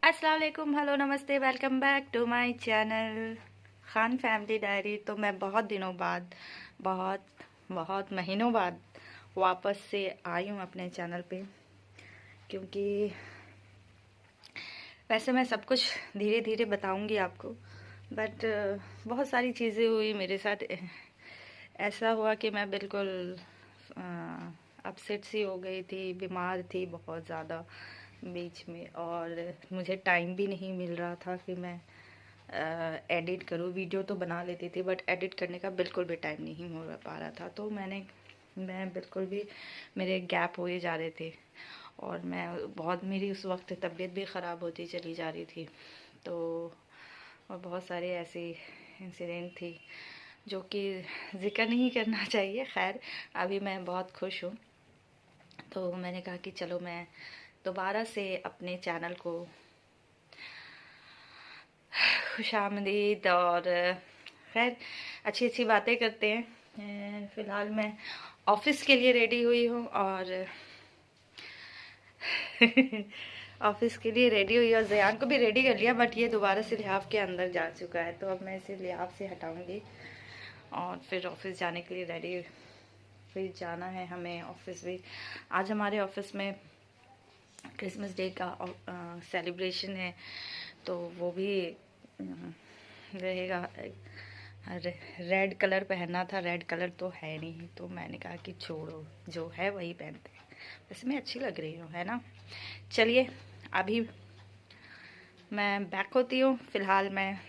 अस्सलाम वालेकुम, हेलो, नमस्ते, welcome back to my channel Khan family diary. तो मैं बहुत दिनों बाद, बहुत बहुत महीनों बाद वापस से आई हूँ अपने चैनल पे, क्योंकि वैसे मैं सब कुछ धीरे धीरे बताऊँगी आपको, बट बहुत सारी चीज़ें हुई मेरे साथ। ऐसा हुआ कि मैं बिल्कुल अपसेट सी हो गई थी, बीमार थी बहुत ज़्यादा बीच में, और मुझे टाइम भी नहीं मिल रहा था कि मैं एडिट करूँ। वीडियो तो बना लेती थी बट एडिट करने का बिल्कुल भी टाइम नहीं हो पा रहा था। तो मैं बिल्कुल भी, मेरे गैप हुए जा रहे थे, और मेरी उस वक्त तबीयत भी ख़राब होती चली जा रही थी। तो और बहुत सारे ऐसे इंसिडेंट थी जो कि ज़िक्र नहीं करना चाहिए। खैर, अभी मैं बहुत खुश हूँ। तो मैंने कहा कि चलो मैं दोबारा से अपने चैनल को खुशामदीद, और खैर अच्छी अच्छी बातें करते हैं। फ़िलहाल मैं ऑफ़िस के लिए रेडी हुई हूँ, और ऑफ़िस के लिए रेडी हुई, और ज़यान को भी रेडी कर लिया, बट ये दोबारा से लिहाफ के अंदर जा चुका है। तो अब मैं इसे लिहाफ से हटाऊँगी और फिर ऑफ़िस जाने के लिए रेडी। फिर जाना है हमें ऑफ़िस भी। आज हमारे ऑफ़िस में क्रिसमस डे का सेलिब्रेशन है, तो वो भी रहेगा। रेड कलर पहनना था, रेड कलर तो है नहीं, तो मैंने कहा कि छोड़ो, जो है वही पहनते हैं। वैसे मैं अच्छी लग रही हूँ, है ना। चलिए, अभी मैं बैक होती हूँ। फ़िलहाल मैं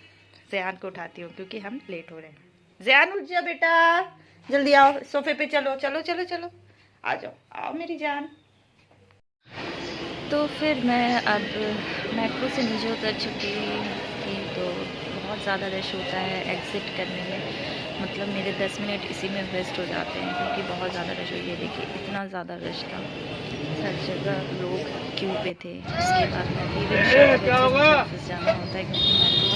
ज़यान को उठाती हूँ क्योंकि हम लेट हो रहे हैं। ज़यान उठ जा बेटा, जल्दी आओ, सोफे पे चलो चलो चलो चलो, आ जाओ, आओ मेरी जान। तो फिर मैं अब मेट्रो से नीचे उतर चुकी थी। तो बहुत ज़्यादा रश होता है एग्ज़िट करने में, मतलब मेरे 10 मिनट इसी में वेस्ट हो जाते हैं, क्योंकि बहुत ज़्यादा रश हो। ये देखिए, इतना ज़्यादा रश था, हर जगह लोग क्यू पे थे। उसके बाद मैं भी ऑफिस जाना होता है, क्योंकि मेट्रो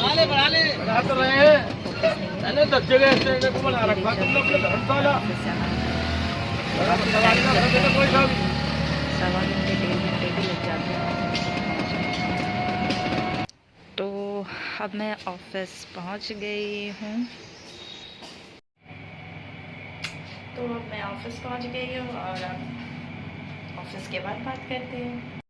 सवा घंटे 1.5 घंटे भी लग जाते हैं। तो अब मैं ऑफिस पहुंच गई हूँ। तो अब मैं ऑफिस पहुंच गई हूँ, और अब ऑफिस के बाद बात करते हैं।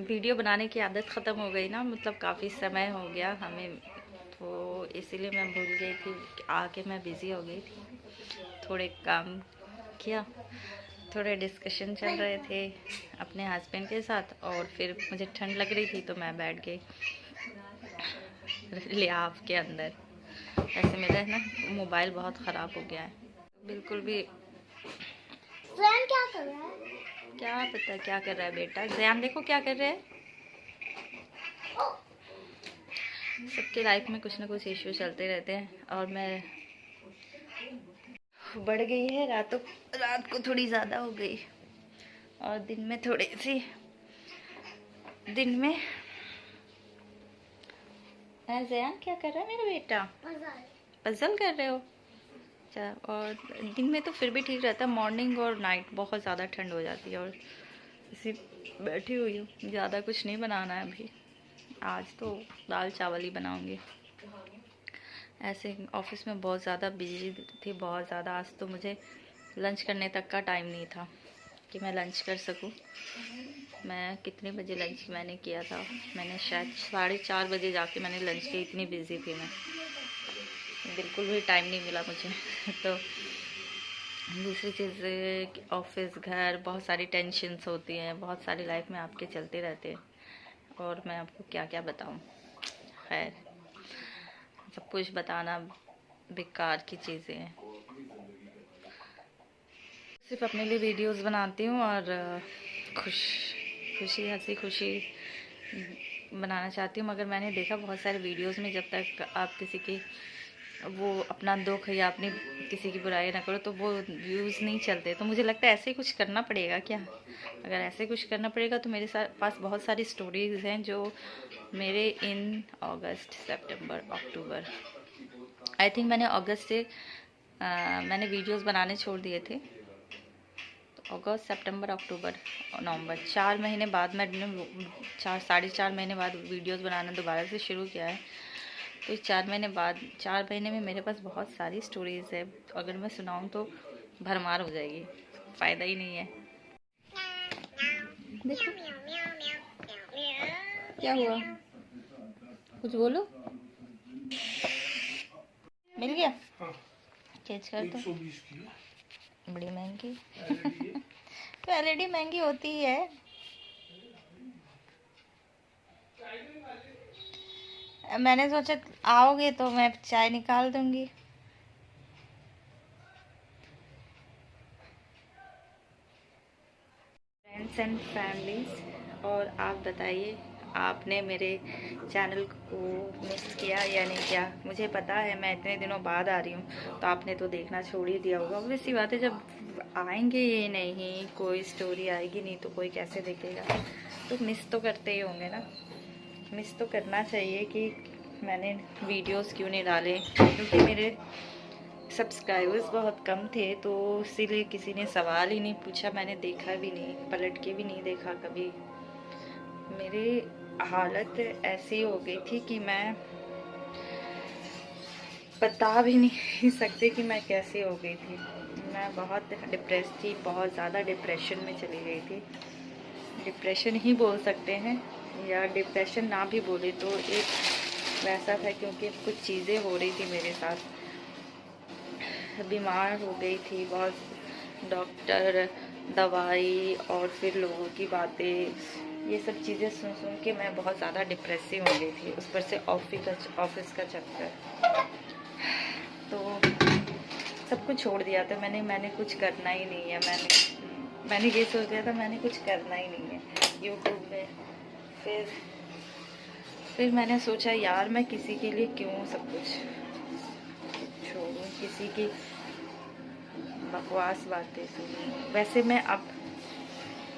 वीडियो बनाने की आदत ख़त्म हो गई ना, मतलब काफ़ी समय हो गया हमें, तो इसीलिए मैं भूल गई थी। आके मैं बिज़ी हो गई थी, थोड़े काम किया, थोड़े डिस्कशन चल रहे थे अपने हस्बैंड के साथ, और फिर मुझे ठंड लग रही थी तो मैं बैठ गई लिहाफ के अंदर। ऐसे मेरा ना मोबाइल बहुत ख़राब हो गया है, बिल्कुल भी। ज़यान क्या कर रहा है? क्या पता क्या कर रहा है बेटा। ज़यान देखो क्या कर रहे हैं। सबके लाइफ में कुछ ना कुछ इश्यू चलते रहते हैं, और मैं बढ़ गई है रात को थोड़ी ज़्यादा हो गई, और दिन में थोड़ी सी, दिन में। ज़यान क्या कर रहा है मेरा बेटा? पजल कर रहे हो? अच्छा। और दिन में तो फिर भी ठीक रहता है, मॉर्निंग और नाइट बहुत ज़्यादा ठंड हो जाती है। और इसी बैठी हुई हूँ, ज़्यादा कुछ नहीं बनाना है अभी। आज तो दाल चावल ही बनाऊंगी। ऐसे ऑफिस में बहुत ज़्यादा बिजी थी, बहुत ज़्यादा। आज तो मुझे लंच करने तक का टाइम नहीं था कि मैं लंच कर सकूं। मैं कितने बजे लंच मैंने किया था? मैंने शायद 4:30 बजे जाके मैंने लंच किया, इतनी बिजी थी मैं, बिल्कुल भी टाइम नहीं मिला मुझे। तो दूसरी चीज़, ऑफिस, घर, बहुत सारी टेंशन्स होती हैं, बहुत सारी लाइफ में आपके चलते रहते हैं, और मैं आपको क्या क्या बताऊं। खैर, सब कुछ बताना बेकार की चीज़ें हैं। सिर्फ अपने लिए वीडियोस बनाती हूँ, और खुशी हंसी खुशी बनाना चाहती हूँ। मगर मैंने देखा बहुत सारे वीडियोस में, जब तक आप किसी की वो अपना दुख या अपनी किसी की बुराई ना करो तो वो व्यूज़ नहीं चलते। तो मुझे लगता है ऐसे कुछ करना पड़ेगा क्या। अगर ऐसे कुछ करना पड़ेगा तो मेरे पास बहुत सारी स्टोरीज़ हैं जो मेरे इन अगस्त सितंबर अक्टूबर, आई थिंक मैंने अगस्त से मैंने वीडियोस बनाने छोड़ दिए थे। तो अगस्त सितंबर अक्टूबर नवंबर 4 महीने बाद मैंने 4 साढ़े 4 महीने बाद वीडियोस बनाना दोबारा से शुरू किया है। तो इस 4 महीने में मेरे पास बहुत सारी स्टोरीज़ है। अगर मैं सुनाऊँ तो भरमार हो जाएगी, फ़ायदा ही नहीं है। देखो क्या हुआ, कुछ बोलो। मिल गया। हाँ, चेंज कर दो। 120 की बड़ी महंगी। LED है। तो एलईडी महंगी होती ही है। मैंने सोचा आओगे तो मैं चाय निकाल दूंगी। फ्रेंड्स एंड फैमिलीज, और आप बताइए आपने मेरे चैनल को मिस किया या नहीं किया। मुझे पता है मैं इतने दिनों बाद आ रही हूँ तो आपने तो देखना छोड़ ही दिया होगा। वैसी बात है, जब आएंगे ये नहीं, कोई स्टोरी आएगी नहीं तो कोई कैसे देखेगा। तो मिस तो करते ही होंगे ना। मिस तो करना चाहिए कि मैंने वीडियोस क्यों नहीं डाले, क्योंकि मेरे सब्सक्राइबर्स बहुत कम थे तो इसीलिए किसी ने सवाल ही नहीं पूछा। मैंने देखा भी नहीं, पलट के भी नहीं देखा कभी। मेरी हालत ऐसी हो गई थी कि मैं बता भी नहीं सकती कि मैं कैसी हो गई थी। मैं बहुत डिप्रेस थी, बहुत ज़्यादा डिप्रेशन में चली गई थी। डिप्रेशन ही बोल सकते हैं, या डिप्रेशन ना भी बोले तो एक वैसा था, क्योंकि कुछ चीज़ें हो रही थी मेरे साथ। बीमार हो गई थी बहुत, डॉक्टर, दवाई और फिर लोगों की बातें, ये सब चीज़ें सुन सुन के मैं बहुत ज़्यादा डिप्रेसिव हो गई थी। उस पर से ऑफिस का चक्कर, तो सब कुछ छोड़ दिया था मैंने कुछ करना ही नहीं है। मैंने ये सोच लिया था मैंने कुछ करना ही नहीं है यूट्यूब में। फिर मैंने सोचा यार मैं किसी के लिए क्यों सब कुछ छोड़ूं, किसी की बकवास बातें सुनूं। वैसे मैं अब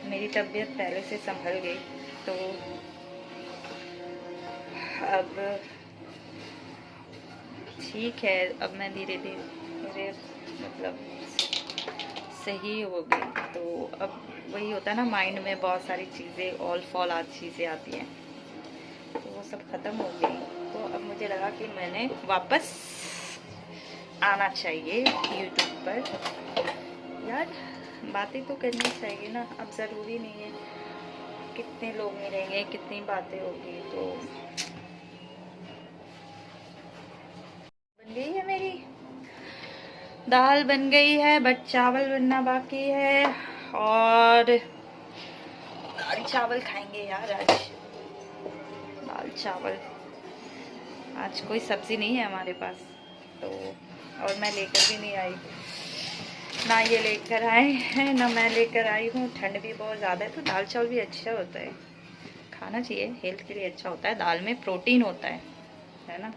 मेरी तबीयत पहले से संभल गई, तो अब ठीक है। अब मैं धीरे धीरे मतलब सही हो गई। तो अब वही होता है ना, माइंड में बहुत सारी चीज़ें ऑल फॉल आदि चीज़ें आती हैं, तो वो सब ख़त्म हो गई। तो अब मुझे लगा कि मैंने वापस आना चाहिए यूट्यूब पर। यार बातें तो करनी चाहिए ना। अब ज़रूरी नहीं है कितने लोग मिलेंगे, कितनी बातें होगी। तो बन गई है मेरी दाल, बन गई है, बट चावल बनना बाकी है। और दाल चावल खाएंगे यार आज, दाल चावल। आज कोई सब्ज़ी नहीं है हमारे पास, तो और मैं लेकर भी नहीं आई, ना ये लेकर आए हैं ना मैं लेकर आई हूँ। ठंड भी बहुत ज़्यादा है, तो दाल चावल भी अच्छा होता है, खाना चाहिए, हेल्थ के लिए अच्छा होता है। दाल में प्रोटीन होता है ना।